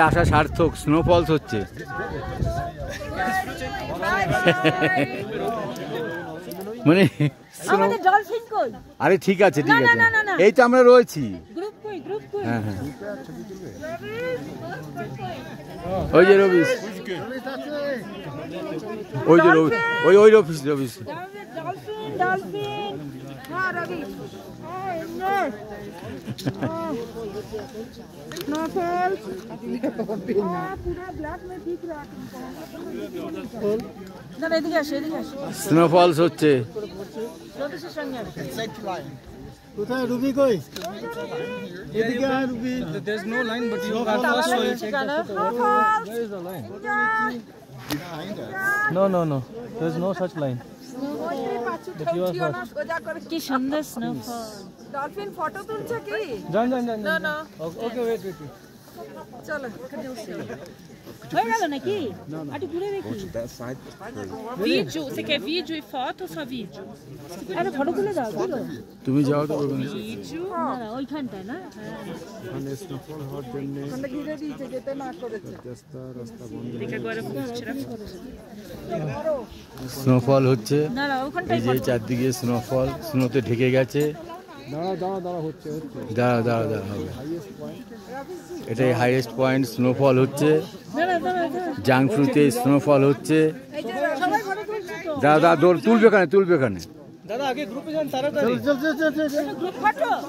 আসা সার্থক, স্নোফলস হচ্ছে। মানে আরে ঠিক আছে ঠিক আছে, এই তো আমরা রয়েছি। হ্যাঁ হ্যাঁ, ওই যে রবিশ, ওই যে ওই রবিশ রবিশ। স্নোফলস হচ্ছে। কোথায় রুবি কই? এদিকে আয় Ruby. There is no line, but you are first, so you check the There is a line. No, no, no. There is no such line. But you are first. কি সুন্দর snowfall. Dolphin photo তুলছে কি? Jan. না না। Okay, wait. চলো হয়ে গেল নাকি? আরে ঘুরে দেখি। Vídeo, você quer vídeo e foto ou só vídeo? আরে ফটো তুলে দাও দিলো। তুমি যাও তো Vídeo. না ওইখানটায় না। ওখানে ঘিরে দিয়েছে যেতে না করেছে। Tem que agora vamos tirar foto. Snowfall হচ্ছে। না ওইখানটায় এই যে চারদিকে স্নোফল, স্নোতে ঢেকে গেছে। দাঁড়া হচ্ছে দাঁড়া হবে। এটাই হাইয়েস্ট পয়েন্ট, স্নোফল হচ্ছে। জাংফ্রুতে স্নোফল হচ্ছে। দাদা তুলবে এখানে। দাদা আগে গ্রুপে যান তাড়াতাড়ি। চল।